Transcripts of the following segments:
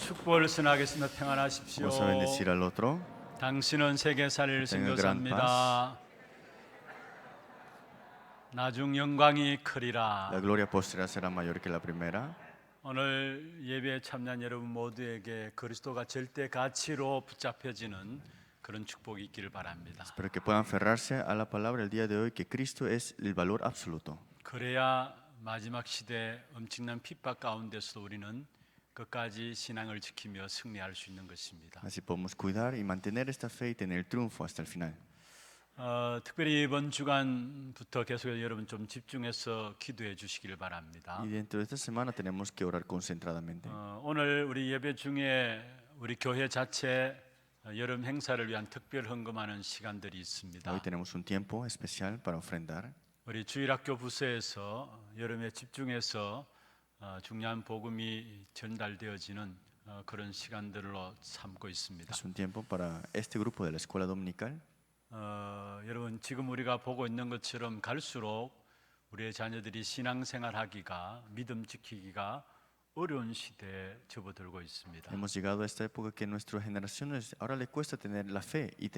축복을 선하겠습니다. 평안하십시오. Vamos a bendecir al otro. 당신은 세계살이를 Tenga gran 선교사입니다. 나중 영광이 La 크리라. gloria postrera será mayor que la primera. 오늘 예배에 참여한 여러분 모두에게 그리스도가 절대 가치로 붙잡혀지는 그런 축복이 있기를 바랍니다. Espero que puedan aferrarse a la palabra el día de hoy, que Cristo es el valor absoluto. 그래야 마지막 시대 엄청난 핍박 가운데서도 우리는 끝까지 신앙을 지키며 승리할 수 있는 것입니다. Así podemos cuidar y mantener esta fe y tener triunfo hasta el final. 특별히 이번 주간부터 계속 여러분 좀 집중해서 기도해 주시기를 바랍니다. Y dentro de esta semana tenemos que orar concentradamente. 오늘 우리 예배 중에 우리 교회 자체 여름 행사를 위한 특별 헌금하는 시간들이 있습니다. Hoy tenemos un tiempo especial para ofrendar. 우리 주일학교 부서에서 여름에 집중해서 중요한 복음이 전달되어지는 그런 시간들로 삼고 있습니다. Es un tiempo para este grupo de la escuela dominical. 여러분 지금 우리가 보고 있는 것처럼 갈수록 우리의 자녀들이 신앙생활하기가 믿음 지키기가 어려운 시대에 접어들고 있습니다. Hemos llegado a esta época que nuestras generaciones ahora le cuesta tener la fe y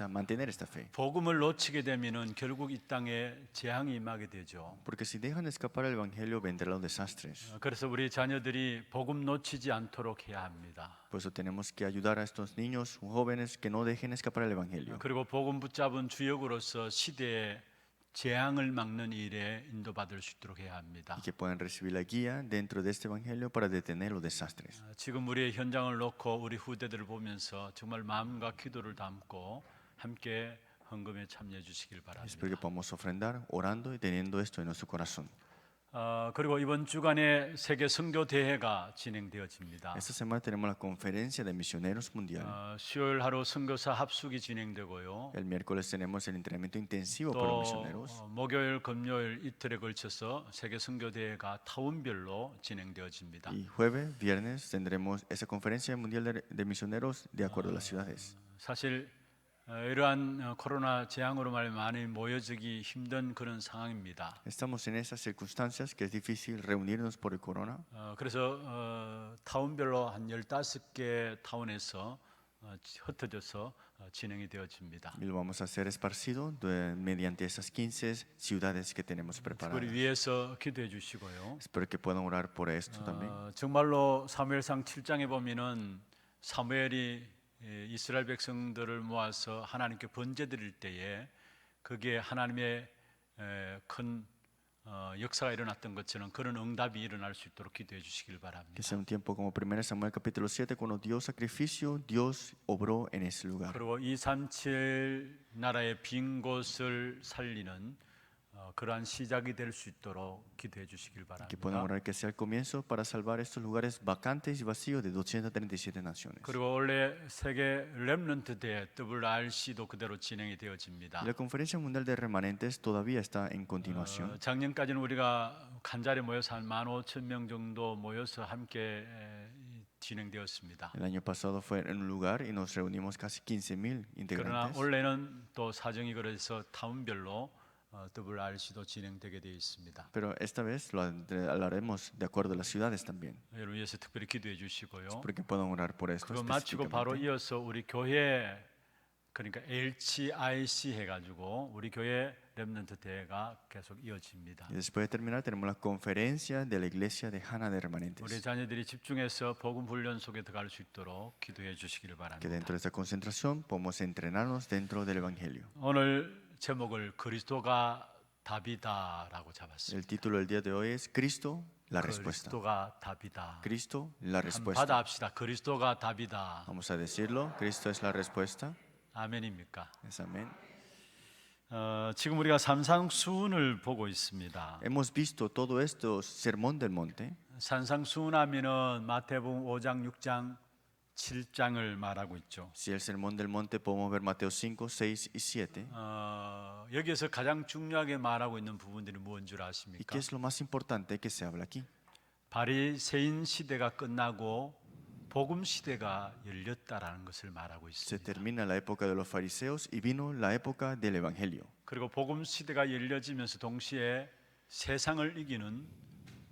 mantener esta fe. 복음을 놓치게 되면은 결국 이 땅에 재앙이 임하게 되죠. Porque si dejan escapar el evangelio vendrán los desastres. 그래서 우리 자녀들이 복음 놓치지 않도록 해야 합니다. Por eso tenemos que ayudar a estos niños, jóvenes, que no dejen escapar el evangelio. 그리고 복음 붙잡은 주역으로서 시대의 재앙을 막는 일에 인도받을 수 있도록 해야 합니다. Y que puedan recibir la guía dentro de este evangelio para detener los desastres. 지금 우리의 현장을 놓고 우리 후대들을 보면서 정말 마음과 기도를 담고 함께 헌금에 참여해 주시길 Espero 바랍니다. que podamos ofrendar orando y teniendo esto en nuestro corazón. 그리고 이번 주간에 세계 선교 대회가 진행되어집니다. Esta semana tenemos la conferencia de misioneros mundial. 수요일 하루 선교사 합숙이 진행되고요. El miércoles tenemos el entrenamiento intensivo para los 또 misioneros. 목요일, 금요일 이틀에 걸쳐서 세계 선교 대회가 타운별로 진행되어집니다. Y jueves, viernes tendremos esa conferencia mundial de misioneros de acuerdo a las ciudades. 사실 이러한 코로나 재앙으로 말하면 많이 모여지기 힘든 그런 상황입니다. Estamos en esas circunstancias que es difícil reunirnos por el corona. 그래서 타운별로 한 15개 타운에서 흩어져서 진행이 되어집니다. Y lo vamos a hacer esparcido mediante esas 15 ciudades que tenemos preparadas. 우리 위해서 기도해 주시고요. Espero que puedan orar por esto también. 정말로 사무엘상 7장에 보면은 사무엘이 이스라엘 백성들을 모아서 하나님께 번제 드릴 때에 그게 하나님의 큰 역사가 일어났던 것처럼 그런 응답이 일어날 수 있도록 기도해 주시길 바랍니다. Que sea un tiempo como 1 Samuel capítulo 7, cuando dio sacrificio, Dios obró en ese lugar. 그리고 237 나라의 빈 곳을 살리는 그러한 시작이 될 수 있도록 기도해 주시길 Que puedan 바랍니다. orar que sea el comienzo para salvar estos lugares vacantes y vacíos de 237 naciones. 그리고 원래 세계 렘넌트 대회 WRC도 그대로 진행이 되어집니다. Y la conferencia mundial de remanentes todavía está en continuación. 작년까지는 우리가 한 자리에 모여서 한 15,000명 정도 모여서 함께 진행되었습니다. El año pasado fue en un lugar y nos reunimos casi 15,000 그러나 integrantes. 올해는 또 사정이 그래서 타운별로 WRC도 진행되게 되어 있습니다. Pero esta vez lo haremos de acuerdo a las ciudades también. 여러분 위해서 특별히 기도해 주시고요. Espero que puedan orar por esto 그거 마치고 바로 específicamente. 이어서 우리 교회 그러니까 LCIC 해가지고 우리 교회 렘넌트 대회가 계속 이어집니다. Y después de terminar tenemos la conferencia de la iglesia de Hana de 우리 remanentes. 자녀들이 집중해서 복음 훈련 속에 들어갈 수 있도록 기도해 주시기를 Que 바랍니다. dentro de esta concentración podamos entrenarnos dentro del evangelio. 오늘 제목을 그리스도가 답이다라고 잡았습니다. El título del día de hoy es Cristo, la respuesta. 그리스도가 답이다. Cristo, la 한번 respuesta. 받아합시다. 그리스도가 답이다. Vamos a decirlo, Cristo es la respuesta. 아멘입니까? Es amén. 지금 우리가 산상수훈을 보고 있습니다. Hemos visto todo esto, sermón del monte. 산상수훈하면은 마태복음 5장, 6장, 7장을 말하고 있죠. Si el sermón del monte podemos ver Mateo 5, 6 y 7. 여기에서 가장 중요하게 말하고 있는 부분들이 무엇인 줄 ¿Y 아십니까? qué es lo más importante que se habla aquí? 바리새인 시대가 끝나고 복음 시대가 열렸다라는 것을 말하고 Se 있습니다. termina la época de los fariseos y vino la época del evangelio. 그리고 복음 시대가 열려지면서 동시에 세상을 이기는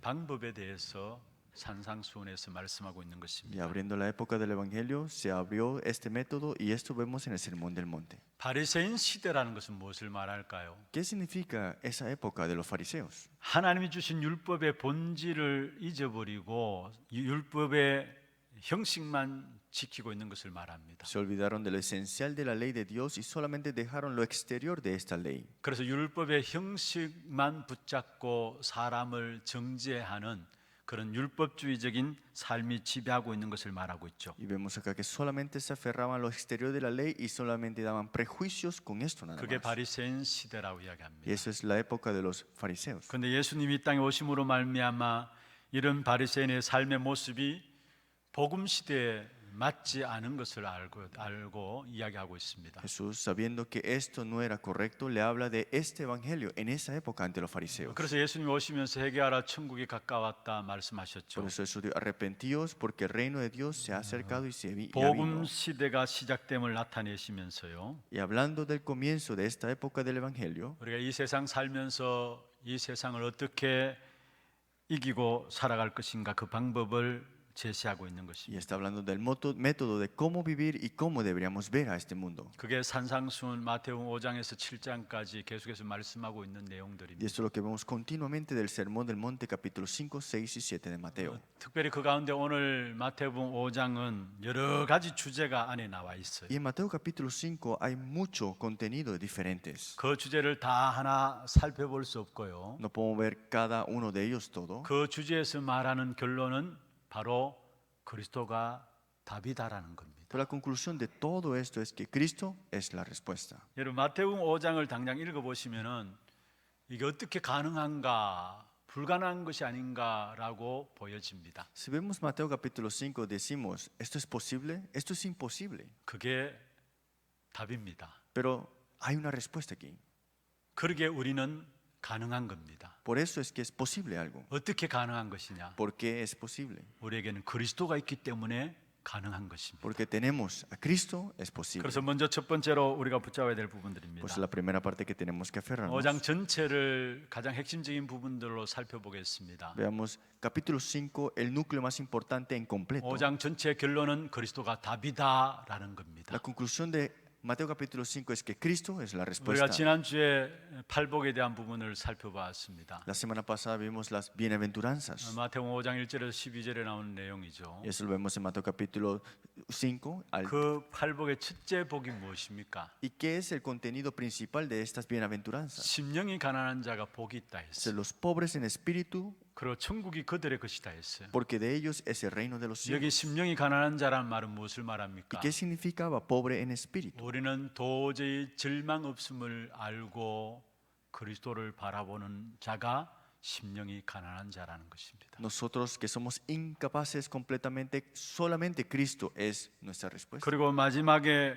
방법에 대해서 산상수훈에서 말씀하고 있는 Y 것입니다. abriendo la época del Evangelio, se abrió este método y esto vemos en el Sermón del Monte. 바리새인 시대라는 것은 무엇을 말할까요? ¿Qué significa esa época de los fariseos? 하나님이 주신 율법의 본질을 잊어버리고 율법의 형식만 지키고 있는 것을 말합니다. Se olvidaron de lo esencial de la ley de Dios y solamente dejaron lo exterior de esta ley. 그래서 율법의 형식만 붙잡고 사람을 정죄하는 그런 율법주의적인 삶이 지배하고 있는 것을 말하고 있죠. Y vemos acá que solamente se aferraban a lo exterior de la ley y solamente daban prejuicios con esto nada 그게 más. 바리새인 시대라고 Y 이야기합니다. eso es la época de los fariseos. 그런데 예수님이 이 땅에 오심으로 말미암아 이런 바리새인의 삶의 모습이 복음 시대에 맞지 않은 것을 알고 이야기하고 있습니다. Jesús, sabiendo que esto no era correcto, le habla de este evangelio en esa época ante los fariseos. 그래서 예수님이 오시면서 회개하라 천국이 가까웠다 말씀하셨죠. Por eso Jesús dijo, arrepentíos porque el reino de Dios se ha acercado y se ha 복음 vino. 시대가 시작됨을 나타내시면서요. Y hablando del comienzo de esta época del evangelio, 우리가 이 세상 살면서 이 세상을 어떻게 이기고 살아갈 것인가 그 방법을 제시하고 있는 y 것입니다. está hablando del método de cómo vivir y cómo deberíamos ver a este mundo. 그게 산상수훈 마태복음 5장에서 7장까지 계속해서 말씀하고 있는 Y 내용들입니다. esto es lo que vemos continuamente del Sermón del Monte, capítulos 5, 6 y 7 de Mateo. 특별히 그 가운데 오늘 마태복음 5장은 여러 가지 주제가 안에 나와 있어요. Y en Mateo capítulo 5 hay mucho contenido diferentes. 그 주제를 다 하나 살펴볼 수 없고요. No podemos ver cada uno de ellos todo. 그 주제에서 말하는 결론은 바로 그리스도가 답이다라는 겁니다. Pero la conclusión de todo esto es que Cristo es la respuesta. 여러분 마태복음 5장을 당장 읽어보시면은 이게 어떻게 가능한가 불가능한 것이 아닌가라고 보여집니다. Si vemos Mateo capítulo 5 decimos, ¿esto es posible? Esto es imposible. 그게 답입니다. Pero hay una respuesta aquí. 그러게 우리는 가능한 겁니다. Por eso es que es posible algo. 어떻게 가능한 것이냐? ¿Por qué es posible? 우리에게는 그리스도가 있기 때문에 가능한 것입니다. Porque tenemos a Cristo, es posible. 그래서 먼저 첫 번째로 우리가 붙잡아야 될 부분들입니다. Pues la primera parte que tenemos que aferrarnos. 5장 전체를 가장 핵심적인 부분들로 살펴보겠습니다. Veamos capítulo 5, el núcleo más importante en completo. 5장 전체의 결론은 그리스도가 답이다라는 겁니다. La conclusión de Mateo capítulo 5 es que Cristo es la 우리가 respuesta. 지난주에 팔복에 대한 부분을 살펴봤습니다. La semana pasada vimos las bienaventuranzas. 마태복음 5장 1절에서 12절에 나오는 내용이죠. Y eso lo vemos en Mateo capítulo 5. 그 팔복의 첫째 복이 무엇입니까? ¿Y qué es el contenido principal de estas bienaventuranzas? 심령이 가난한 자가 복이 있다 Es 했어요. los pobres en espíritu, 그리고 천국이 그들의 것이다 했어요. porque de ellos es el reino de los cielos. 여기 심령이 가난한 자라는 말은 무엇을 ¿Y 말합니까? qué significaba pobre en espíritu? 우리는 도저히 절망 없음을 알고 그리스도를 바라보는 자가 심령이 가난한 자라는 것입니다. Nosotros que somos incapaces completamente, solamente Cristo es nuestra respuesta. 그리고 마지막에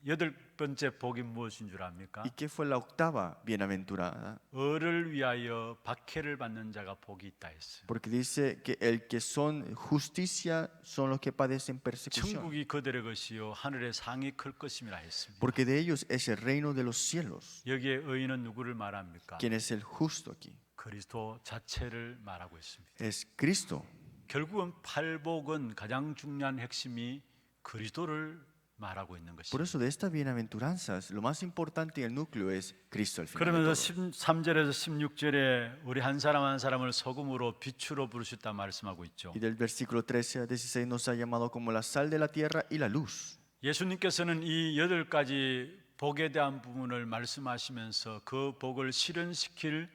여덟 번째 복이 무엇인 줄 압니까? ¿Y qué fue la octava bienaventurada? 의를 위하여 박해를 받는 자가 복이 있다 했어요. Porque dice que el que son justicia son los que padecen persecución. 천국이 그들의 것이요 하늘의 상이 클 것임이라 했습니다. Porque de ellos es el reino de los cielos. 여기에 의인은 누구를 말합니까? ¿Quién es el justo aquí? 그리스도 자체를 말하고 있습니다. Es Cristo. 결국은 팔복은 가장 중요한 핵심이 그리스도를 말하고 있는 Por 것입니다. eso de estas bienaventuranzas, lo más importante en el núcleo es Cristo al final. de 그러면서 todo. 13절에서 16절에 우리 한 사람 한 사람을 소금으로 빛으로 부르셨다 말씀하고 있죠. Y del versículo 13 a 16 nos ha llamado como la sal de la tierra y la luz. 예수님께서는 이 여덟 가지 복에 대한 부분을 말씀하시면서 그 복을 실현시킬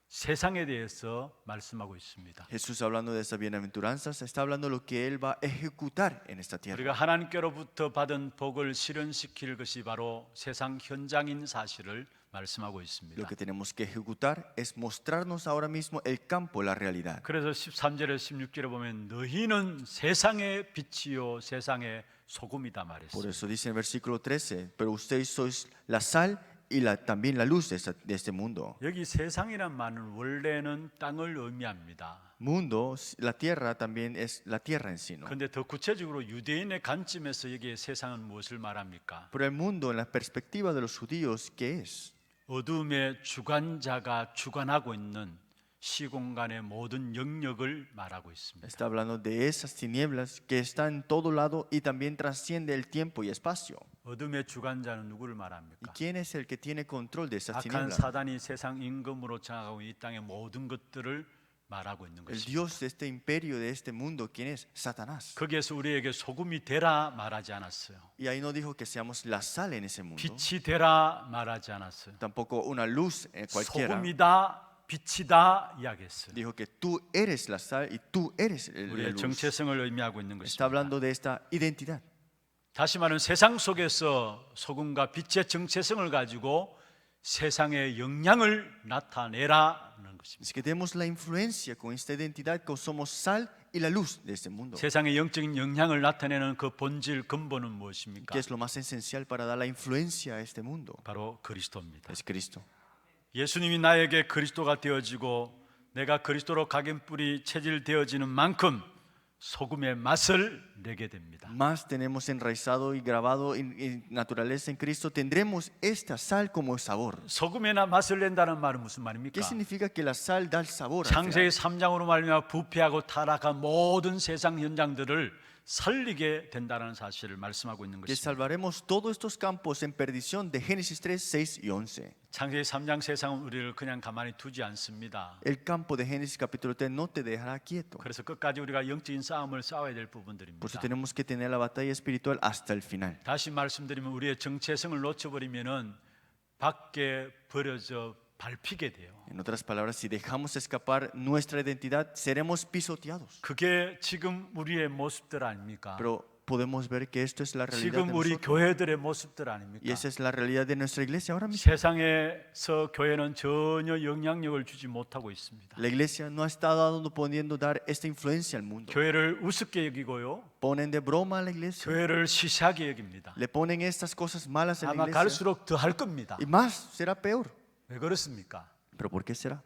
세상에 대해서 말씀하고 있습니다. Jesús hablando de estas bienaventuranzas está hablando de lo que Él va a ejecutar en esta tierra. 우리가 하나님께로부터 받은 복을 실현시킬 것이 바로 세상 현장인 사실을 말씀하고 있습니다. Lo que tenemos que ejecutar es mostrarnos ahora mismo el campo, la realidad. 그래서 13절에서 16절에 보면 너희는 세상의 빛이요 세상의 소금이다 Por 말했어요. eso dice en el versículo 13, pero ustedes sois la sal y también la luz de este mundo. 여기 세상이란 말은 원래는 땅을 의미합니다. Mundo, la tierra también es la tierra en sí, ¿no? 그런데 더 구체적으로 유대인의 관점에서 여기에 세상은 무엇을 말합니까? Pero el mundo, en la perspectiva de los judíos, ¿qué es? 어둠의 주관자가 주관하고 있는 시공간의 모든 영역을 말하고 있습니다. Está hablando de esas tinieblas que están en todo lado y también trasciende el tiempo y espacio. 어둠의 주관자는 누구를 ¿Y 말합니까? quién es el que tiene control de esas 악한 tinieblas? 사단이 세상 임금으로 장악하고 이 땅의 모든 것들을 말하고 있는 El 것입니다. Dios de este imperio, de este mundo, ¿quién es? Satanás. 거기에서 우리에게 소금이 되라 말하지 않았어요. Y ahí no dijo que seamos la sal en ese mundo. 빛이 되라 말하지 않았어요. Tampoco una luz cualquiera. 소금이다, 빛이다 이야기했어요. Dijo que tú eres la sal y tú eres la 우리의 luz. 정체성을 의미하고 있는 Está 것입니다. hablando de esta identidad. 다시 말하면 세상 속에서 소금과 빛의 정체성을 가지고 세상의 영향을 나타내라는 것입니다. Es que tenemos la influencia con esta identidad que somos sal y la luz de este mundo. 세상의 영적인 영향을 나타내는 그 본질 근본은 무엇입니까? ¿Qué es lo más esencial para dar la influencia a este mundo? 바로 그리스도입니다. Es Cristo. 예수님이 나에게 그리스도가 되어지고 내가 그리스도로 각인뿌리 체질되어지는 만큼 소금의 맛을 내게 됩니다. Más tenemos enraizado y grabado en naturaleza en Cristo, tendremos esta sal como sabor. 소금에나 맛을 낸다는 말은 무슨 말입니까? ¿Qué significa que la sal da el sabor? al 창세기 final? 3장으로 말미암아 부패하고 타락한 모든 세상 현장들을 살리게 된다는 사실을 말씀하고 있는 Que 것입니다. salvaremos todos estos campos en perdición de Génesis 3, 6 y 11. 창세기 3장 세상은 우리를 그냥 가만히 두지 않습니다. El campo de Génesis capítulo 3 no te dejará quieto. 그래서 끝까지 우리가 영적인 싸움을 싸워야 될 Por eso 부분들입니다. tenemos que tener la batalla espiritual hasta el final. 다시 말씀드리면 우리의 정체성을 놓쳐버리면은 밖에 버려져 밟히게 돼요. En otras palabras, si dejamos escapar nuestra identidad, seremos pisoteados. 그게 지금 우리의 모습들 아닙니까? Pero podemos ver que esto es la realidad de 지금 우리 nosotros. 교회들의 모습들 Y 아닙니까? esa es la realidad de nuestra iglesia ahora mismo. 세상에서 교회는 전혀 영향력을 주지 못하고 있습니다. La iglesia no ha estado poniendo dar esta influencia al mundo. 교회를 우습게 여기고요. Ponen de broma a la iglesia. 교회를 시시하게 여깁니다. Le ponen estas cosas malas a la 아마 iglesia. 갈수록 더 할 겁니다. Y más será peor. 왜 그렇습니까? ¿Pero por qué será?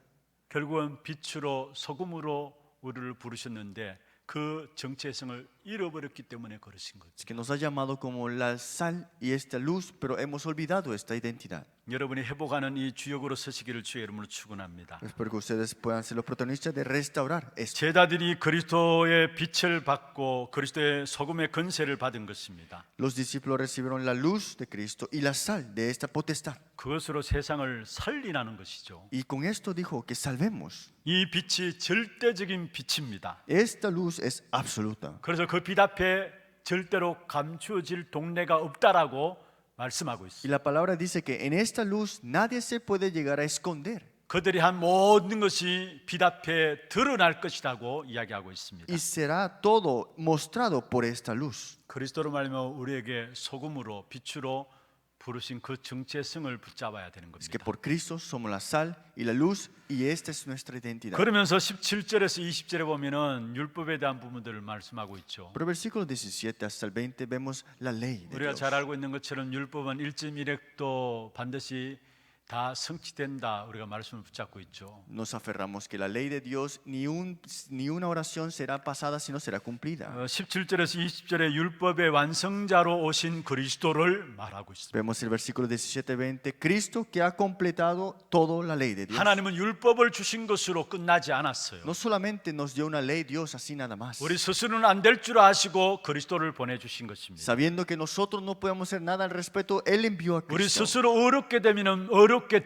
결국은 빛으로 소금으로 우리를 부르셨는데 그 정체성을 잃어버렸기 때문에 그러신 거죠. Es que nos ha llamado como la sal y esta luz, pero hemos olvidado esta identidad. 여러분이 회복하는 이 주역으로 서시기를 주의 이름으로 축원합니다. Espero que ustedes puedan ser los protagonistas de restaurar esto. 제자들이 그리스도의 빛을 받고 그리스도의 소금의 건세를 받은 것입니다. Los discípulos recibieron la luz de Cristo y la sal de esta potestad. 그것으로 세상을 살리라는 것이죠. Y con esto dijo que salvemos. 이 빛이 절대적인 빛입니다. Esta luz es absoluta. 그래서 그 빛 앞에 절대로 감추어질 동네가 없다라고 말씀하고 Y 있습니다. la palabra dice que en esta luz nadie se puede llegar a esconder. 그들이 한 모든 것이 빛 앞에 드러날 것이라고 이야기하고 있습니다. Y será todo mostrado por esta luz. 그리스도로 말하면 우리에게 소금으로 빛으로 부르신 그 정체성을 붙잡아야 되는 Es que 겁니다. por Cristo somos la sal y la luz y esta es nuestra identidad. 그러면서 17절에서 20절에 보면은 율법에 대한 부분들을 말씀하고 있죠. Pero versículo 17 hasta el 20 vemos la ley de 우리가 Dios. 잘 알고 있는 것처럼 율법은 1.1획도 반드시 다 성취된다. 우리가 말씀을 붙잡고 있죠. Nos aferramos que la ley de Dios ni una oración será pasada sino será cumplida. 17절에서 20절에 율법의 완성자로 오신 그리스도를 말하고 있습니다. Vemos el versículo 17-20, Cristo que ha completado toda la ley de Dios. 하나님은 율법을 주신 것으로 끝나지 않았어요. No solamente nos dio una ley Dios así nada más, 우리 스스로는 안 될 줄 아시고 그리스도를 보내주신 것입니다. sabiendo que nosotros no podemos hacer nada al respecto, Él envió a 우리 Cristo. 스스로 어렵게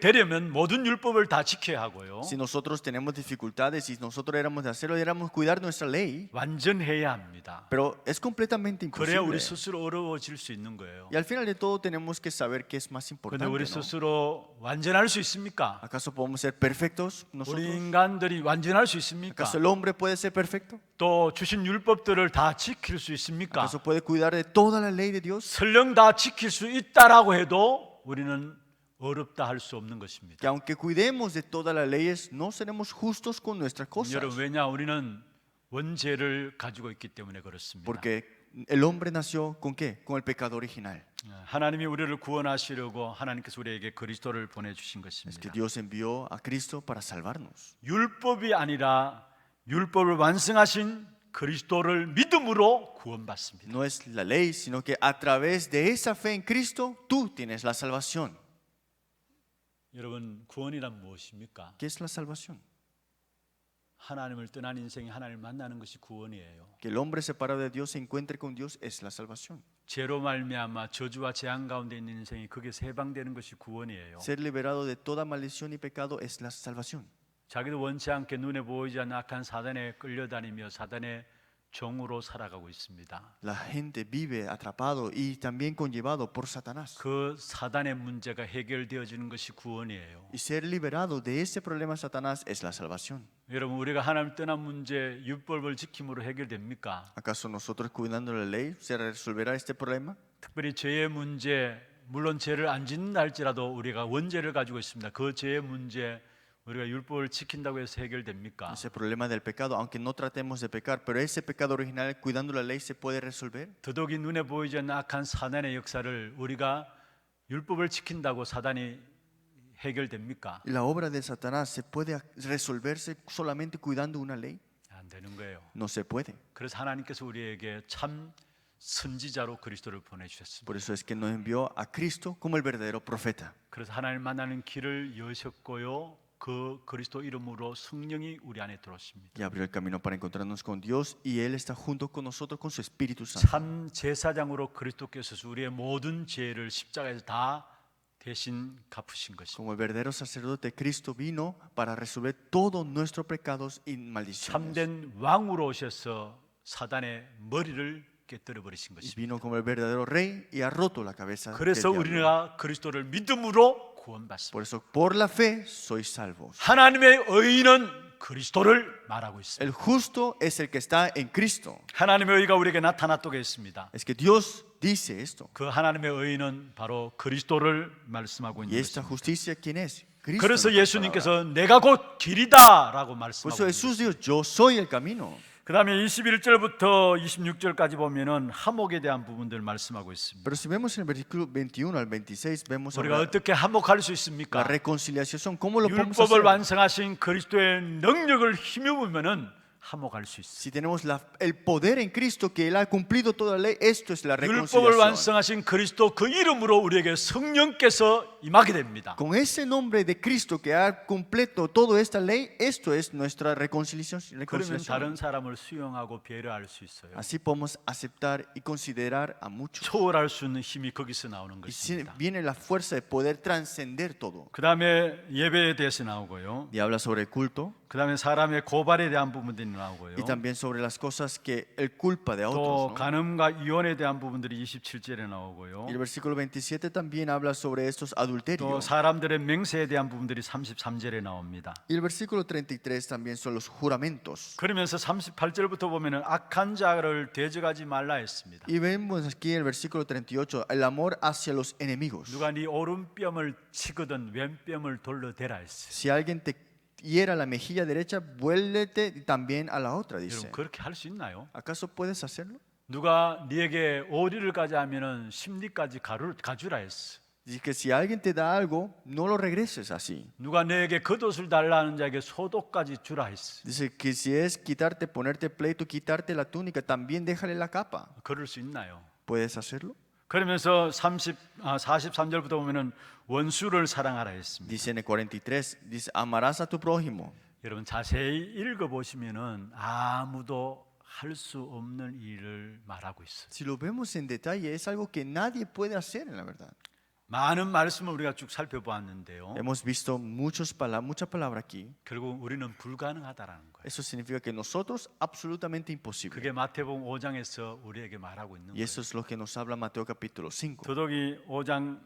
되려면 모든 율법을 다 지켜야 하고요. Si nosotros tenemos dificultades y nosotros éramos de hacerlo, éramos cuidar nuestra ley, 완전해야 합니다. pero es completamente 그래야 우리 imposible. 스스로 어려워질 수 있는 거예요. Y al final de todo tenemos que saber qué es más 그런데 importante. 우리 ¿No? 스스로 완전할 수 있습니까? ¿Acaso podemos ser perfectos 우리 nosotros? 인간들이 완전할 수 있습니까? ¿Acaso el hombre puede ser perfecto? 또 주신 율법들을 다 지킬 수 있습니까? ¿Acaso puede cuidar de toda la ley de Dios? 설령 다 지킬 수 있다라고 해도 우리는 어렵다 할 수 없는 것입니다. Que aunque cuidemos de todas las leyes, no seremos justos con nuestras cosas. 여러분 왜냐 우리는 원죄를 가지고 있기 때문에 그렇습니다. Porque el hombre nació ¿con qué? Con el pecado original. 하나님이 우리를 구원하시려고 하나님께서 우리에게 그리스도를 보내주신 Es que 것입니다. Dios envió a Cristo para salvarnos. 율법이 아니라 율법을 완성하신 그리스도를 믿음으로 구원받습니다. No es la ley, sino que a través de esa fe en Cristo, tú tienes la salvación. 여러분 구원이란 무엇입니까? ¿Qué es la salvación? 하나님을 떠난 인생이 하나님을 만나는 것이 구원이에요. Que el hombre separado de Dios se encuentre con Dios es la salvación. 죄로 말미암아 저주와 재앙 가운데 있는 인생이 거기서 해방되는 것이 구원이에요. Ser liberado de toda maldición y pecado es la salvación. 자기도 원치 않게 눈에 보이지 않는 악한 사단에 끌려다니며 사단의 종으로 살아가고 있습니다. La gente vive atrapado y también conllevado por Satanás. 그 사단의 문제가 해결되어지는 것이 구원이에요. Y ser liberado de ese problema de Satanás es la salvación. 여러분, 우리가 하나님 떠난 문제 율법을 지킴으로 해결됩니까? ¿Acaso nosotros cuidando la ley se resolverá este problema? 특별히 죄의 문제, 물론 죄를 안 짓는다 할지라도 우리가 원죄를 가지고 있습니다. 그 죄의 문제 우리가 율법을 지킨다고 해서 해결됩니까? Ese problema del pecado, aunque no tratemos de pecar, pero ese pecado original, cuidando la ley, ¿se puede resolver? 더더욱이 눈에 보이지 않는 악한 사단의 역사를 우리가 율법을 지킨다고 사단이 해결됩니까? ¿Y la obra de Satanás se puede resolverse solamente cuidando una ley? 안 되는 거예요. No se puede. 그래서 하나님께서 우리에게 참 선지자로 그리스도를 보내주셨습니다. Por eso es que nos envió a Cristo como el verdadero profeta. 그래서 하나님 만나는 길을 여셨고요. 그 그리스도 이름으로 성령이 우리 안에 들어오십니다. Y abrió el camino para encontrarnos con Dios y Él está junto con nosotros con su Espíritu Santo. 참 제사장으로 그리스도께서 우리의 모든 죄를 십자가에서 다 대신 갚으신 것입니다. Como el verdadero sacerdote, Cristo vino para resolver todos nuestros pecados y maldiciones. 참된 왕으로 오셔서 사단의 머리를 깨뜨려 버리신 Y 것입니다. vino como el verdadero rey y ha roto la cabeza del 그래서 diablo. 우리가 그리스도를 믿음으로 구원받습니다. Por eso, por la fe, sois salvos. 하나님의 의인은 그리스도를 말하고 있습니다. El justo es el que está en Cristo. 하나님의 의가 우리에게 나타났다고 했습니다. Es que Dios dice esto. 그 하나님의 의인은 바로 그리스도를 말씀하고 Y 있는 esta 것입니다. justicia, ¿quién es? Cristo. 그래서 en otras 예수님께서 palabras. 내가 곧 길이다라고 Por 말씀하고 eso 있습니다. Jesús dijo, yo soy el camino. 그 다음에 21절부터 26절까지 보면은 화목에 대한 부분들 말씀하고 있습니다. Pero si vemos en el versículo 21 al 26, vemos 우리가 hablar 어떻게 화목할 수 la 있습니까? reconciliación. ¿Cómo lo podemos 율법을 hacer? 완성하신 그리스도의 능력을 힘입으면은 화목할 수 있어요. Si tenemos el poder en Cristo, que Él ha cumplido toda la ley, esto es la 율법을 reconciliación. 완성하신 그리스도 그 이름으로 우리에게 성령께서 임하게 됩니다. Con ese nombre de Cristo que ha completo toda esta ley, esto es nuestra reconciliación. 그러면 다른 사람을 수용하고 배려할 수 있어요. Así podemos aceptar y considerar a muchos. 초월할 수 있는 힘이 거기서 나오는 Y 것입니다. viene la fuerza de poder trascender todo. 그 다음에 예배에 대해서 나오고요. Y habla sobre el culto 그 다음에 사람의 고발에 대한 부분들이 나오고요. y también sobre las cosas que Él culpa de 또 otros. ¿no? 간음과 이혼에 대한 부분들이 27절에 나오고요. Y el versículo 27 también habla sobre estos 또 adulterios. 사람들의 맹세에 대한 부분들이 33절에 나옵니다. Y el versículo 33 también son los juramentos. 그러면서 38절부터 보면은 악한 자를 대적하지 말라 했습니다. Y vemos aquí en el versículo 38 el amor hacia los enemigos. 누가 네 오른뺨을 치거든 왼뺨을 돌려대라 했어요. Si alguien te hiera la mejilla derecha, vuélvete también a la otra, 여러분 dice. 그렇게 할 수 있나요? ¿Acaso puedes hacerlo? 누가 네게 오리를 가자 하면은 심리까지 가주라 했어. Dice que si alguien te da algo, no lo regreses así. 누가 내게 겉옷을 달라는 자에게 소독까지 주라 했어. Dice que si es quitarte, ponerte pleito, quitarte la túnica, también déjale la capa. 그럴 수 있나요? ¿Puedes hacerlo? 그러면서 43절부터 보면은 원수를 사랑하라 했습니다. Dice en el 43, dice, amarás a tu prójimo. 여러분 자세히 읽어 보시면은 아무도 할 수 없는 일을 말하고 있어요. Si lo vemos en detalle, es algo que nadie puede hacer en la verdad. 많은 말씀을 우리가 쭉 살펴보았는데요. Hemos visto muchas palabras aquí. 결국 우리는 불가능하다라는 거예요. Eso significa que nosotros absolutamente imposible. 그게 마태복음 5장에서 우리에게 말하고 있는 Y 거예요. eso es lo que nos habla Mateo capítulo 5. 더더욱이 5장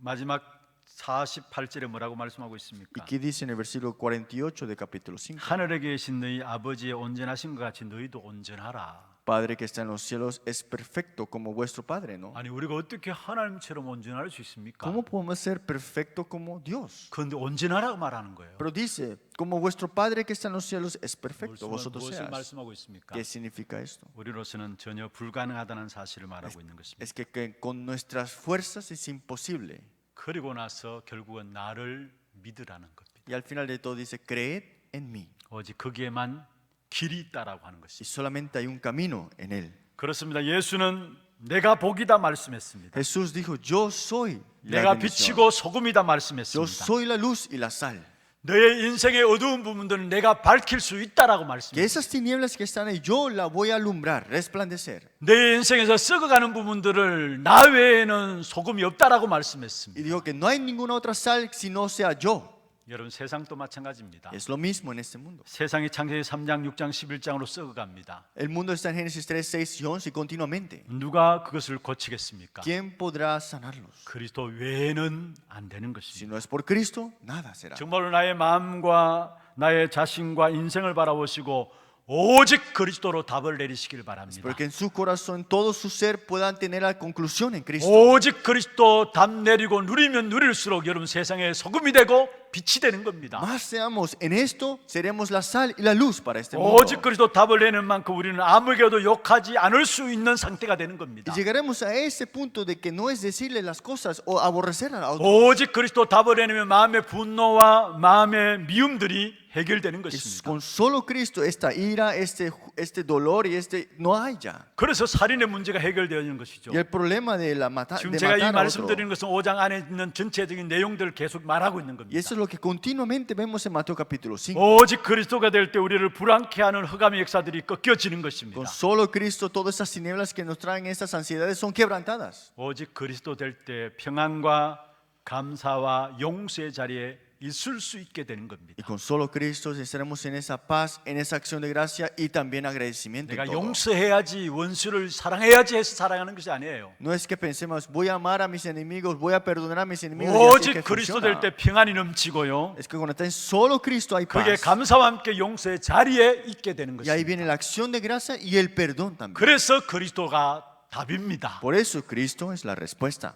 마지막 48절에 뭐라고 말씀하고 ¿Y 있습니까? qué dice en el versículo 48 de capítulo 5? 하늘에 계신 너희 아버지의 온전하신 것 같이 너희도 온전하라. Padre que está en los cielos es perfecto como vuestro Padre, ¿no? 아니 우리가 어떻게 하나님처럼 온전할 수 있습니까? ¿Cómo podemos ser perfecto como Dios? 그런데 온전하라고 말하는 거예요. Pero dice, como vuestro Padre que está en los cielos es perfecto, vosotros 무엇을 seas. 말씀하고 있습니까? ¿Qué significa esto? 우리로서는 전혀 불가능하다는 사실을 말하고 있는 것입니다. Es que con nuestras fuerzas es imposible. 그리고 나서 결국은 나를 믿으라는 겁니다. Y al final de todo dice, creed en mí. 오직 거기에만 길이 있다라고 하는 Y 것입니다. solamente hay un camino en él. 그렇습니다. 예수는 내가 복이다 말씀했습니다. Jesús dijo, yo soy la 내가 bendición. 빛이고 소금이다 Yo 말씀했습니다. soy la luz y la sal. 너의 인생의 어두운 부분들은 내가 밝힐 수 있다라고 Que 말씀합니다. esas tinieblas que están ahí, yo la voy a alumbrar, resplandecer. 내 인생에서 썩어가는 부분들을 나 외에는 소금이 없다라고 말씀했습니다. Y dijo que no hay ninguna otra sal si no sea yo. 여러분 세상도 마찬가지입니다. Es lo mismo en este mundo. 세상이 창세기 3장, 6장, 11장으로 썩어갑니다. El mundo está en Génesis 3, 6 y 11 continuamente. 누가 그것을 고치겠습니까? ¿Quién podrá sanarlos? 그리스도 외에는 안 되는 Si 것입니다. no es por Cristo, nada será. 정말로 나의 마음과 나의 자신과 인생을 바라보시고 오직 그리스도로 답을 내리시길 바랍니다. Porque en su corazón, todo su ser puedan tener la conclusión en Cristo. 오직 그리스도 답 내리고 누리면 누릴수록 여러분 세상에 소금이 되고 빛이 되는 겁니다. Más seamos en esto, seremos la sal y la luz para este mundo. 오직 그리스도 답을 내는 만큼 우리는 아무에게도 욕하지 않을 수 있는 상태가 되는 겁니다. Y llegaremos a ese punto de que no es decirle las cosas o aborrecer a otros. 오직 그리스도 답을 내면 마음의 분노와 마음의 미움들이 해결되는 Que 것입니다. con solo Cristo esta ira, este dolor y no hay ya. 그래서 살인의 문제가 해결되는 것이죠. Y el problema de 지금 de 제가 이 matar a otro. 말씀드리는 것은 5장 안에 있는 전체적인 내용들을 계속 말하고 있는 Y 겁니다. eso es lo que continuamente vemos en Mateo capítulo 5. 오직 그리스도가 될 때 우리를 불안케 하는 흑암의 역사들이 꺾여지는 것입니다. Con solo Cristo todas esas tinieblas que nos traen estas ansiedades son quebrantadas. 오직 그리스도 될 때 평안과 감사와 용서의 자리에 있을 수 있게 되는 겁니다. Y con solo Cristo estaremos en esa paz, en esa acción de gracia y también agradecimiento. en 내가 todo. 용서해야지 원수를 사랑해야지 해서 사랑하는 것이 아니에요. No es que pensemos, voy a amar a mis enemigos, voy a perdonar a mis enemigos. y así es que 오직 그리스도 funciona. 될 때 평안이 넘치고요. Es que cuando está en solo Cristo hay 그게 paz. 감사와 함께 용서의 자리에 있게 되는 Y ahí 것입니다. viene la acción de gracia y el perdón también. 그래서 그리스도가 답입니다. Por eso Cristo es la respuesta.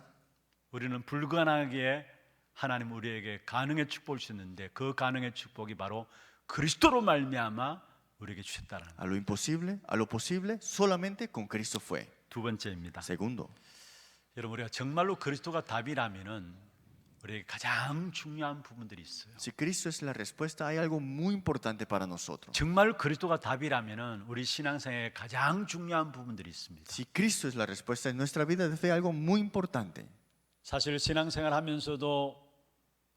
우리는 불가능하게 하나님 우리에게 가능의 축복을 주셨는데 그 가능의 축복이 바로 그리스도로 말미암아 우리에게 주셨다는 것. A lo imposible, a lo posible, solamente con Cristo fue. 두 번째입니다. Segundo, 여러분 우리가 정말로 그리스도가 답이라면은 우리에게 가장 중요한 부분들이 있어요. si Cristo es la respuesta, hay algo muy importante para nosotros. 정말 그리스도가 답이라면은 우리 신앙생에 가장 중요한 부분들이 있습니다. Si Cristo es la respuesta en nuestra vida de fe, hay algo muy importante. 사실 신앙생활 하면서도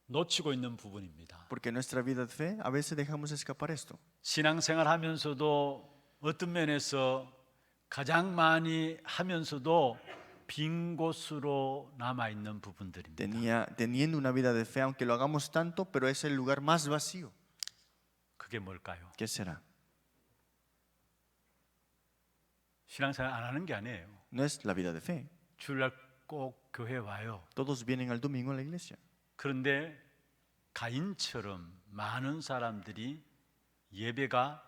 놓치고 있는 부분입니다. Porque en nuestra vida de fe a veces dejamos escapar esto. 신앙생활 하면서도 어떤 면에서 가장 많이 하면서도 빈 곳으로 남아 있는 부분들입니다. Teniendo una vida de fe, aunque lo hagamos tanto, pero es el lugar más vacío. 그게 뭘까요? ¿Qué será? 신앙생활 안 하는 게 아니에요. No es la vida de fe. 주일날 꼭 교회 와요. Todos vienen al domingo a la iglesia. 그런데 가인처럼 많은 사람들이 예배가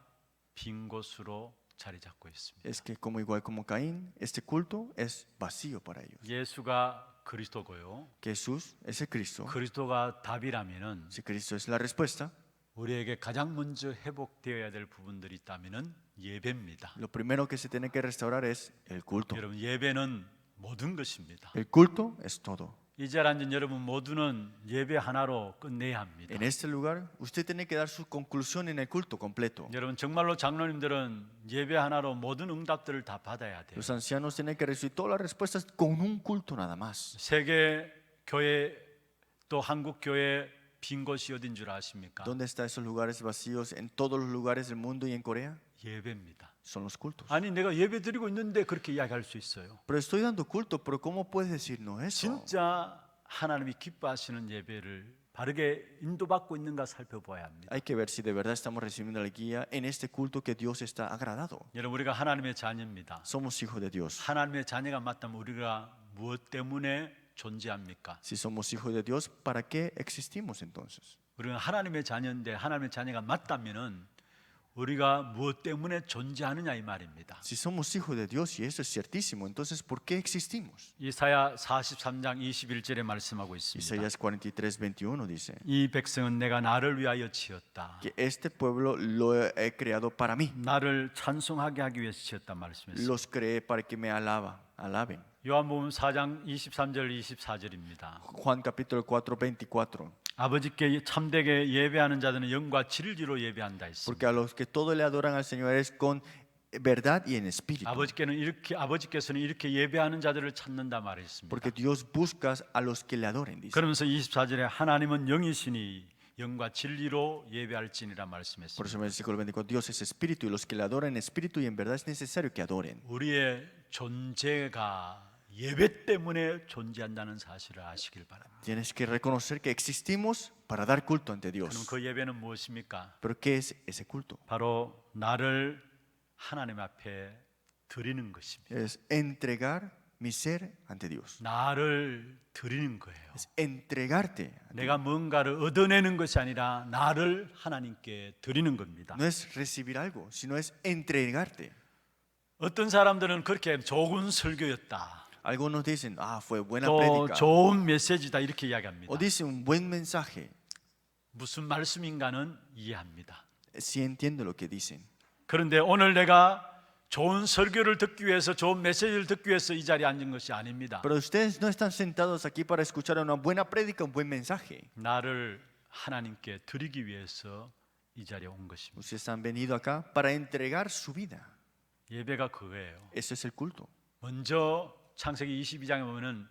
빈 곳으로 자리 잡고 있습니다. Es que igual como Caín, este culto es vacío para ellos. 예수가 그리스도고요. Que Jesús es el Cristo. 그리스도가 답이라면은 Si Cristo es la respuesta, 우리에게 가장 먼저 회복되어야 될 부분들이 있다면은 예배입니다. lo primero que se tiene que restaurar es el culto. 여러분 예배는 모든 것입니다. El culto es todo. 이 자리에 앉은 여러분 모두는 예배 하나로 끝내야 합니다. En este lugar, usted tiene que dar su conclusión en el culto completo. 여러분 정말로 장로님들은 예배 하나로 모든 응답들을 다 받아야 돼요. Los ancianos tienen que recibir todas las respuestas con un culto nada más. 세계 교회 또 한국 교회 빈 곳이 어딘 줄 아십니까? ¿Dónde están esos lugares vacíos en todos los lugares del mundo y en Corea? 예배입니다. Son los cultos. 아니 내가 예배 드리고 있는데 그렇게 이야기할 수 있어요. Pero estoy dando culto, pero ¿cómo puedes decirnos eso? 진짜 하나님이 기뻐하시는 예배를 바르게 인도받고 있는가 살펴봐야 합니다. Hay que ver si de verdad estamos recibiendo la guía en este culto que Dios está agradado. 여러분 우리가 하나님의 자녀입니다. Somos hijos de Dios. 하나님의 자녀가 맞다면 우리가 무엇 때문에 존재합니까? Si somos hijos de Dios, ¿para qué existimos entonces? 우리는 하나님의 자녀인데 하나님의 자녀가 맞다면은 우리가 무엇 때문에 존재하느냐 이 말입니다. Si somos hijos de Dios y eso es ciertísimo, entonces ¿por qué existimos? 이사야 43장 21절에 말씀하고 있습니다. Isaías 43:21 dice 이 백성은 내가 나를 위하여 지었다. que este pueblo lo he creado para mí. 나를 찬송하게 하기 위해서 지었다 말씀했습니다. Los creé para que me alaben. 요한복음 4장 23절 24절입니다. Juan capítulo 4:24. 아버지께 참되게 예배하는 자들은 영과 진리로 예배한다 했습니다. Porque a los que todo le adoran al Señor es con verdad y en espíritu. 아버지께서는 이렇게 예배하는 자들을 찾는다 말했습니다. Porque Dios busca a los que le adoren, dice. 그러면서 24절에 하나님은 영이시니 영과 진리로 예배할지니라 Por 말씀했습니다. eso en el versículo 24, Dios es espíritu y los que le adoran en espíritu y en verdad es necesario que adoren. 우리의 존재가 예배 때문에 존재한다는 사실을 아시길 바랍니다. Tienes que reconocer que existimos para dar culto ante 그럼 Dios. 그 예배는 무엇입니까? Pero ¿qué es ese culto? 바로 나를 하나님 앞에 드리는 것입니다. Es entregar mi ser ante Dios. 나를 드리는 거예요. Es entregarte. 내가 뭔가를 얻어내는 것이 아니라 나를 하나님께 드리는 겁니다. No es recibir algo, sino es entregarte. 어떤 사람들은 그렇게 좋은 설교였다. Algunos dicen, fue buena 또 prédica. 좋은 메시지다 이렇게 이야기합니다. O dicen un buen mensaje. 무슨 말씀인가는 이해합니다. Sí entiendo lo que dicen. 그런데 오늘 내가 좋은 설교를 듣기 위해서 좋은 메시지를 듣기 위해서 이 자리에 앉은 것이 아닙니다. Pero ustedes no están sentados aquí para escuchar una buena prédica, un buen mensaje. 나를 하나님께 드리기 위해서 이 자리에 온 것입니다. Ustedes han venido acá para entregar su vida. 예배가 그거예요. Eso es el culto. 먼저 창세기 22장에 보면은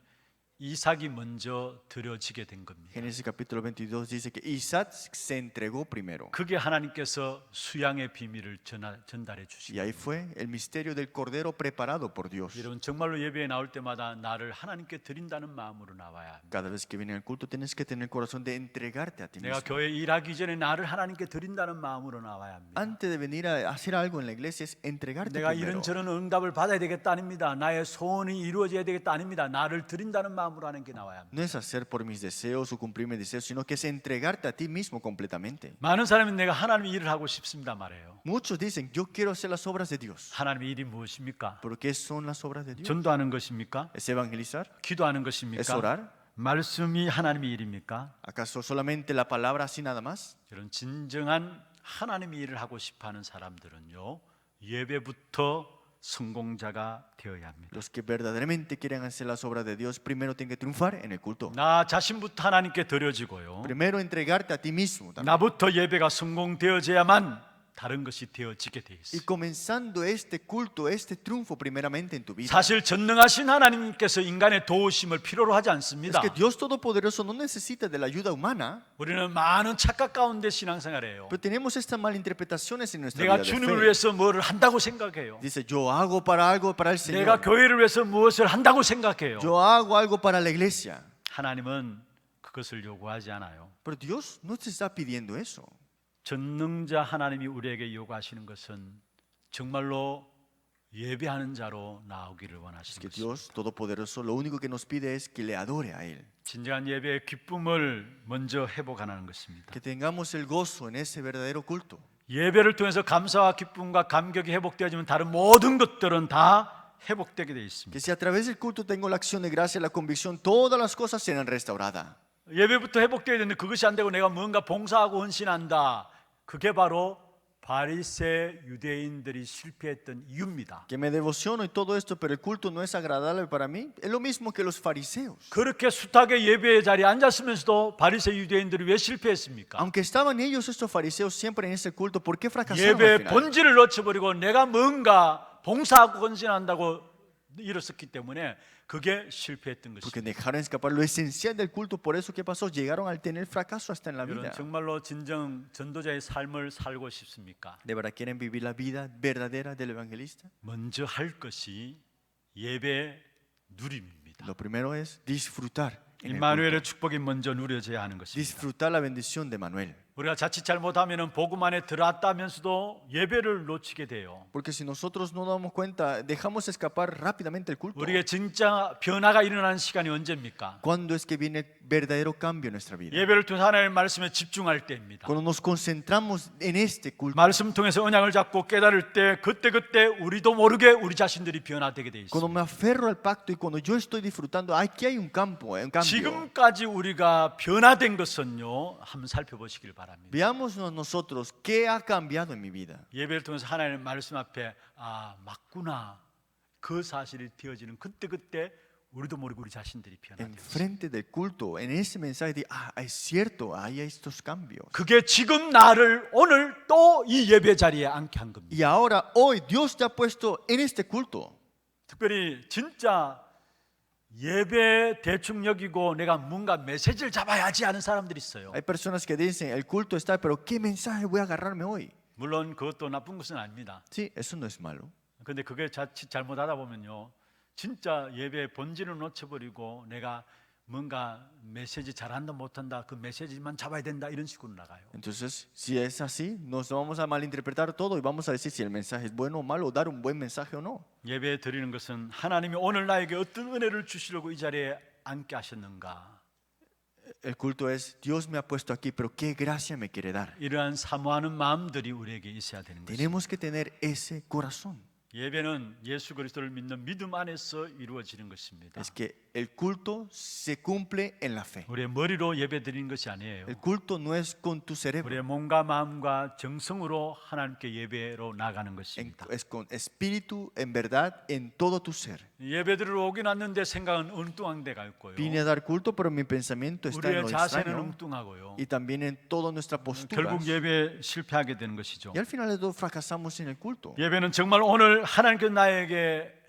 이삭이 먼저 드려지게 된 겁니다. Génesis capítulo 22 dice que Isaac se entregó primero. 그게 하나님께서 수양의 비밀을 전달해 Y 주시고 ahí fue el misterio del cordero preparado por Dios. 여러분 정말로 예배에 나올 때마다 나를 하나님께 드린다는 마음으로 나와야 합니다. Cada vez que viene al culto tienes que tener el corazón de entregarte a ti 내가 mismo. 교회 일하기 전에 나를 하나님께 드린다는 마음으로 나와야 합니다. Antes de venir a hacer algo en la iglesia es entregarte 내가 primero. 이런저런 응답을 받아야 되겠다 아닙니다. 나의 소원이 이루어져야 되겠다 아닙니다. 나를 드린다는 마음으로 하는 게 나와야 합니다. No es hacer por mis deseos o cumplir mis deseos, sino que es entregarte a ti mismo completamente. 많은 사람이 내가 하나님의 일을 하고 싶습니다 말해요. Muchos dicen, yo quiero hacer las obras de Dios. 하나님의 일이 무엇입니까? ¿Pero qué son las obras de Dios? 전도하는 것입니까? ¿Es evangelizar? 기도하는 ¿Es 것입니까? orar? 말씀이 하나님의 일입니까? ¿Acaso solamente la palabra así nada más? 이런 진정한 하나님의 일을 하고 싶어하는 사람들은요 예배부터 성공자가 되어야 합니다. Los que verdaderamente quieren hacer las obras de Dios, primero tienen que triunfar en el culto. 나 자신부터 하나님께 드려지고요. Primero entregarte a ti mismo también. 나부터 예배가 성공되어져야만 다른 것이 되어지게 돼 Y 있어요. comenzando este culto, este triunfo primeramente en tu vida. 사실 전능하신 하나님께서 인간의 도우심을 필요로 하지 Es 않습니다. que Dios Todopoderoso no necesita de la ayuda humana, 우리는 많은 착각 가운데 신앙생활해요. pero tenemos estas malinterpretaciones en nuestra 내가 vida de 주님을 fe. 위해서 뭐를 한다고 생각해요. Dice, yo hago para algo para el 내가 Señor. 교회를 위해서 무엇을 한다고 생각해요. Yo hago algo para la iglesia. 하나님은 그것을 요구하지 않아요. Pero Dios no te está pidiendo eso. 전능자 하나님이 우리에게 요구하시는 것은 정말로 예배하는 자로 나오기를 Es 원하시는 que 것입니다. Dios Todopoderoso lo único que nos pide es que le adore a Él. 진정한 예배의 기쁨을 먼저 회복하는 것입니다. Que tengamos el gozo en ese verdadero culto. 예배를 통해서 감사와 기쁨과 감격이 회복되어지면 다른 모든 것들은 다 회복되게 되어 있습니다. Que si a través del culto tengo la acción de gracia, la convicción, todas las cosas serán restauradas. 예배부터 회복되어야 되는데 그것이 안 되고 내가 뭔가 봉사하고 헌신한다. 그게 바로 바리새 유대인들이 실패했던 이유입니다. Que me devociono y todo esto, pero el culto no es agradable para mí. Es lo mismo que los fariseos. 그렇게 숱하게 예배의 자리에 앉았으면서도 바리새 유대인들이 왜 실패했습니까? Aunque estaban ellos, estos fariseos, siempre en ese culto, ¿por qué fracasaron al 예배의 final? 본질을 놓쳐버리고 내가 뭔가 봉사하고 헌신한다고 일었었기 때문에 그게 실패했던 Porque 것입니다. dejaron escapar lo esencial del culto. Por eso, ¿qué pasó? Llegaron al tener fracaso hasta en la 여러분 vida. 정말로 진정 전도자의 삶을 살고 싶습니까? ¿De verdad quieren vivir la vida verdadera del evangelista? 먼저 할 것이 예배 누림입니다. Lo primero es disfrutar. En el 임마누엘의 culto. 축복이 먼저 누려져야 하는 것입니다. Disfrutar la bendición de Manuel. 우리가 자칫 잘못하면 복음 안에 들어왔다면서도 예배를 놓치게 돼요. Porque si nosotros no damos cuenta, dejamos escapar rápidamente el culto. 우리의 진짜 변화가 일어나는 시간이 언제입니까? ¿Cuándo es que viene el verdadero cambio en nuestra vida? 예배를 통해서 하나님의 말씀에 집중할 때입니다. Cuando nos concentramos en este culto. 말씀 통해서 언약을 잡고 깨달을 때 그때 우리도 모르게 우리 자신들이 변화되게 돼 Cuando 있습니다. me aferro al pacto y cuando yo estoy disfrutando, aquí hay un campo, un cambio. 지금까지 우리가 변화된 것은요, 한번 살펴보시길 바랍니다. Veámonos nosotros qué ha cambiado en mi vida. 예배를 통해서 하나님의 말씀 앞에 맞구나 그 사실이 되어지는 그때 우리도 모르고 우리 자신들이 변화되고 있습니다. Enfrente del culto, en ese mensaje de, es cierto, hay estos cambios. 그게 지금 나를 오늘 또 이 예배 자리에 앉게 한 겁니다. Y ahora, hoy, Dios te ha puesto en este culto. 특별히 진짜 예배 대충 여기고 내가 뭔가 메시지를 잡아야지 하는 사람들이 있어요. Hay personas que dicen, el culto está, pero ¿qué mensaje voy a agarrarme hoy? 물론 그것도 나쁜 것은 아닙니다. Sí, eso no es malo. 근데 그게 자칫 잘못하다 보면요, 진짜 예배의 본질을 놓쳐버리고 내가 뭔가 메시지 잘한다 못한다 그 메시지만 잡아야 된다 이런 식으로 나가요. Entonces, si es así, nos vamos a malinterpretar todo y vamos a decir si el mensaje es bueno o malo, o dar un buen mensaje o no. 예배 드리는 것은 하나님이 오늘 나에게 어떤 은혜를 주시려고 이 자리에 앉게 하셨는가, El culto es, Dios me ha puesto aquí, pero ¿qué gracia me quiere dar? 이러한 사모하는 마음들이 우리에게 있어야 되는 것입니다. Tenemos que tener ese corazón. 예배는 예수 그리스도를 믿는 믿음 안에서 이루어지는 것입니다. Es que el culto se cumple en la fe. 우리의 머리로 예배 드리는 것이 아니에요. El culto no es con tu cerebro, 우리의 몸과 마음과 정성으로 하나님께 예배로 나가는 것입니다. es con espíritu, en verdad, en todo tu ser. 예배드리러 오긴 왔는데 생각은 엉뚱한 데가 있고요. Vine a dar culto, pero mi pensamiento está en 우리의 lo 자세는 extraño 엉뚱하고요. y también en toda nuestra postura. 결국 예배 실패하게 되는 것이죠. Y al final de todo fracasamos en el culto. 예배는 정말 오늘 하나님께서 나에게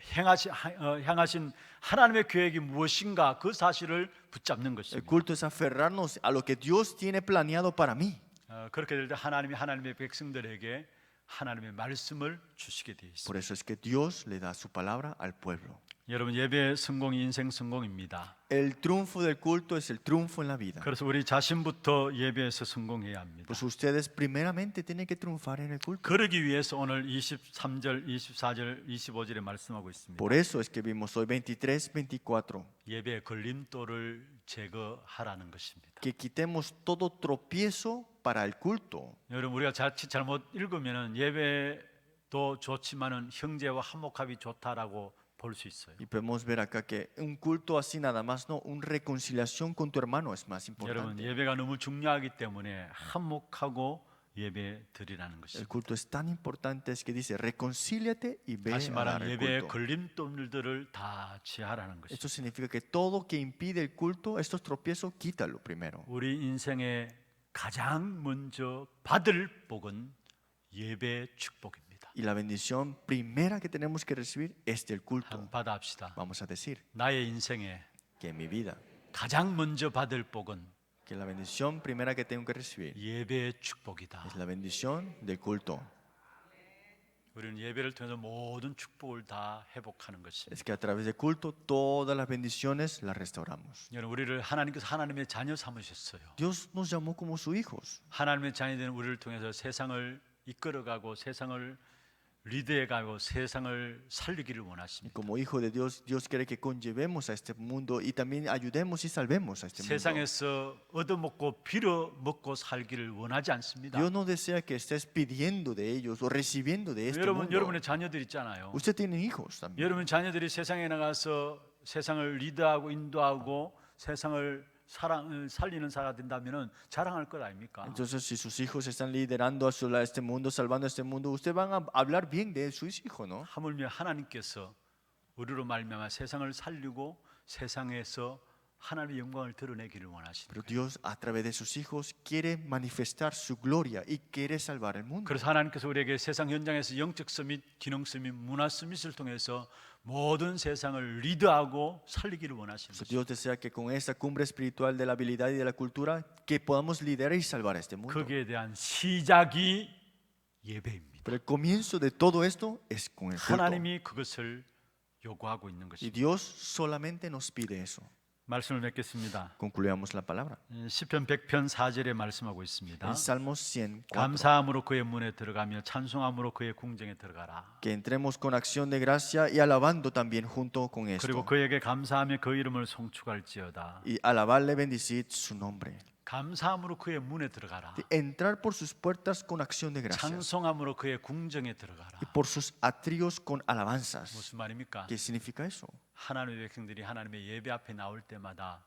향하신 하나님의 계획이 무엇인가 그 사실을 붙잡는 El 것입니다. culto es aferrarnos a lo que Dios tiene planeado para mí. 그렇게 될 때 하나님이 하나님의 백성들에게 하나님의 말씀을 주시게 되어 있습니다. Por eso es que Dios le da su palabra al pueblo. 여러분, 예배의 성공이 인생 성공입니다. El triunfo del culto es el triunfo en la vida. 그래서 우리 자신부터 예배에서 성공해야 합니다. Pues ustedes primeramente tienen que triunfar en el culto. 그러기 위해서 오늘 23절, 24절, 25절에 말씀하고 있습니다. Por eso es que vimos hoy 23, 24, 예배의 걸림돌을 제거하라는 것입니다. que quitemos todo tropiezo para el culto. 여러분, 우리가 자칫 잘못 읽으면 예배도 좋지만은 형제와 화목합이 좋다라고 볼 수 있어요. Y podemos ver acá que un culto así nada más, no, una reconciliación con tu hermano es más 여러분, importante. 예배가 너무 중요하기 때문에 화목하고 예배 드리라는 El 것입니다. culto es tan importante es que dice, reconcíliate y ve 다시 a dar 말하면 el 예배의 culto. 걸림돌들을 다 제하라는 것입니다. Esto significa que todo que impide el culto, estos tropiezos, quítalo primero. 우리 인생에 가장 먼저 받을 복은 예배 축복입니다. Y la bendición primera que tenemos que recibir es del culto. 한번 받아합시다. Vamos a decir 나의 인생에 que en mi vida, 가장 먼저 받을 복은 que la bendición primera que tengo que recibir 예배의 축복이다. es la bendición del culto. 우리는 예배를 통해서 모든 축복을 다 회복하는 것입니다. Es que a través del culto todas las bendiciones las restauramos. 여러분, 우리를 하나님께서 하나님의 자녀 삼으셨어요. Dios nos llamó como sus hijos. 하나님의 자녀된 우리를 통해서 세상을 이끌어가고 세상을 리드해가고 세상을 살리기를 Y 원하십니다. como hijo de Dios, Dios quiere que conllevemos a este mundo y también ayudemos y salvemos a este mundo. 세상에서 얻어먹고 빌어먹고 살기를 원하지 않습니다. Dios no desea que estés pidiendo de ellos o recibiendo de este 여러분, mundo. 여러분의 자녀들 있잖아요. Usted tiene hijos también. 여러분 자녀들이 세상에 나가서 세상을 리드하고 인도하고 세상을 살리는 사가 된다면은 자랑할 것 아닙니까? Entonces, si sus hijos están liderando a este mundo, salvando a este mundo, usted van a hablar bien de sus hijos, ¿no? 하물며 하나님께서 우리로 말미암아 세상을 살리고 세상에서 하나님의 영광을 드러내기를 원하십니다. Pero Dios, a través de sus hijos, quiere manifestar su gloria y quiere salvar el mundo. 그래서 하나님께서 우리에게 세상 현장에서 영적 서밋, 기능 서밋, 문화 서밋을 통해서 모든 세상을 리드하고 살리기를 원하십니다. So, Dios desea que con esta cumbre espiritual de la habilidad y de la cultura, que podamos liderar y salvar a este mundo. 거기에 대한 시작이 예배입니다. Pero el comienzo de todo esto es con el culto. 하나님이 그것을 요구하고 있는 Y 것입니다. Dios solamente nos pide eso. 말씀을 맺겠습니다. Concluyamos la palabra. 시편 100편 4절에 말씀하고 있습니다. En Salmos 104. 감사함으로 그의 문에 들어가며 찬송함으로 그의 궁정에 들어가라. Que entremos con acción de gracia y alabando también junto con 그리고 esto. 그에게 감사하며 그 이름을 송축할지어다. Y alabarle, bendecid su nombre. 감사함으로 그의 문에 들어가라. De entrar por sus puertas con acción de gracias. 찬송함으로 그의 궁정에 들어가라. Y por sus atrios con alabanzas. 무슨 말입니까? ¿Qué significa eso? 하나님의 백성들이 하나님의 예배 앞에 나올 때마다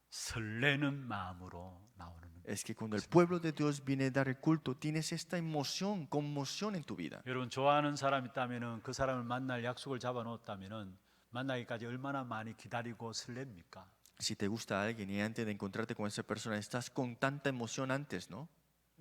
설레는 마음으로 나오는 거예요. Es que cuando el pueblo de Dios viene a dar el culto, tienes esta emoción, conmoción en tu vida. 여러분, 좋아하는 사람 있다면은 그 사람을 만날 약속을 잡아 놓았다면은 만나기까지 얼마나 많이 기다리고 설렙니까? Si te gusta alguien y antes de encontrarte con esa persona estás con tanta emoción antes, ¿no?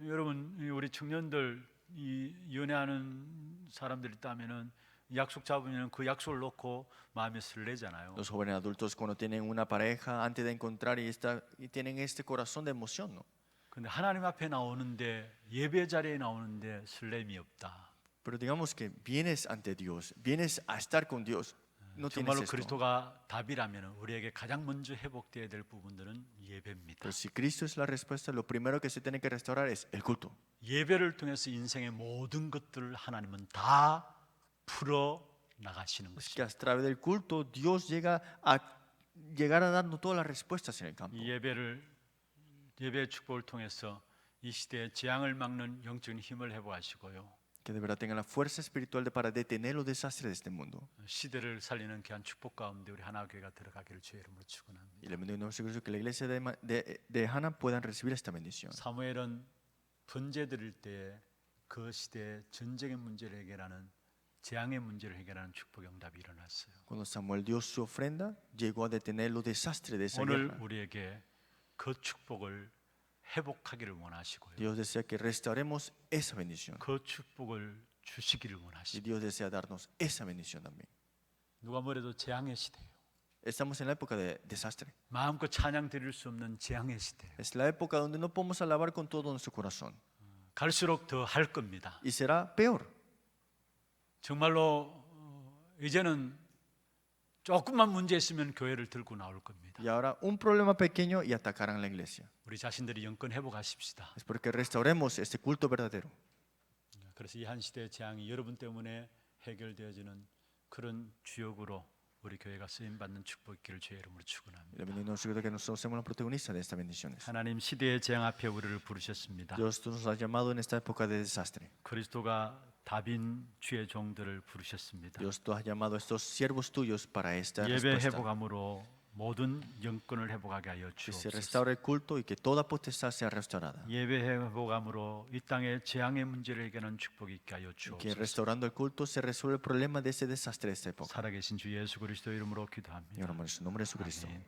여러분, 우리 청년들 이 연애하는 사람들 있다면은 약속 잡으면 그 약속을 놓고 마음이 설레잖아요. Los jóvenes adultos cuando tienen una pareja antes de encontrar y tienen este corazón de emoción, ¿no? 근데 하나님 앞에 나오는데 예배 자리에 나오는데 설렘이 없다. Pero digamos que vienes ante Dios, vienes a estar con Dios, no tienes 정말로 esto. 그리스도가 답이라면 우리에게 가장 먼저 회복되어야 될 부분들은 예배입니다. Pero si Cristo es la respuesta, lo primero que se tiene que restaurar es el culto. 예배를 통해서 인생의 모든 것들을 하나님은 다 풀어 나가시는 Es 것입니다. que a través del culto Dios llega a llegar a darnos todas las respuestas en el campo. 이 예배의 축복을 통해서 이 시대의 재앙을 막는 영적인 힘을 회복하시고요. Que de verdad tengan la fuerza espiritual para detener los desastres de este mundo. 시대를 살리는 귀한 축복 가운데 우리 하나교회가 들어가기를 주의 이름으로 Y 축원합니다. le bendigo en que la iglesia de Hannah puedan recibir esta bendición. 사무엘은 번제 드릴 때에 그 시대의 전쟁의 문제를 해결하는 재앙의 문제를 해결하는 축복의 응답이 일어났어요. Cuando Samuel dio su ofrenda, llegó a detener los desastres de esa 오늘 guerra. 우리에게 그 축복을 회복하기를 원하시고요. Dios desea que restauremos esa bendición. 그 축복을 주시기를 Y 원하시고 Dios desea darnos esa bendición también. 누가 뭐래도 재앙의 시대예요. Estamos en la época de desastre. 마음껏 찬양 드릴 수 없는 재앙의 시대예요. Es la época donde no podemos alabar con todo nuestro corazón. 갈수록 더 할 겁니다. Y será peor. 정말로 이제는 조금만 문제 있으면 교회를 들고 나올 겁니다. Y ahora un problema pequeño y atacarán la iglesia. 우리 자신들이 영권 회복하십시다. Es porque restauremos este culto verdadero. 그래서 이 한 시대의 재앙이 여러분 때문에 해결되어지는 그런 주역으로 우리 교회가 쓰임 받는 축복 있기를 주의 이름으로 Y 축원합니다. le bendigo que nosotros seamos los protagonistas de estas bendiciones. 하나님 시대의 재앙 앞에 우리를 부르셨습니다. Dios tú nos has llamado en esta época de desastre. 그리스도가 답인 주의 종들을 부르셨습니다. Dios tú has llamado a estos siervos tuyos para esta 예배 respuesta. 회복함으로 모든 영권을 회복하게 하여 Que se 주옵소서. restaure el culto y que toda potestad sea restaurada. 예배 회복함으로 이 땅의 재앙의 문제를 해결하는 축복이 있게 하여 Y que 주옵소서. restaurando el culto se resuelve el problema de ese desastre de esta época. 살아계신 주 예수 그리스도 이름으로 Y 기도합니다. oramos en su nombre de Jesucristo. 아멘.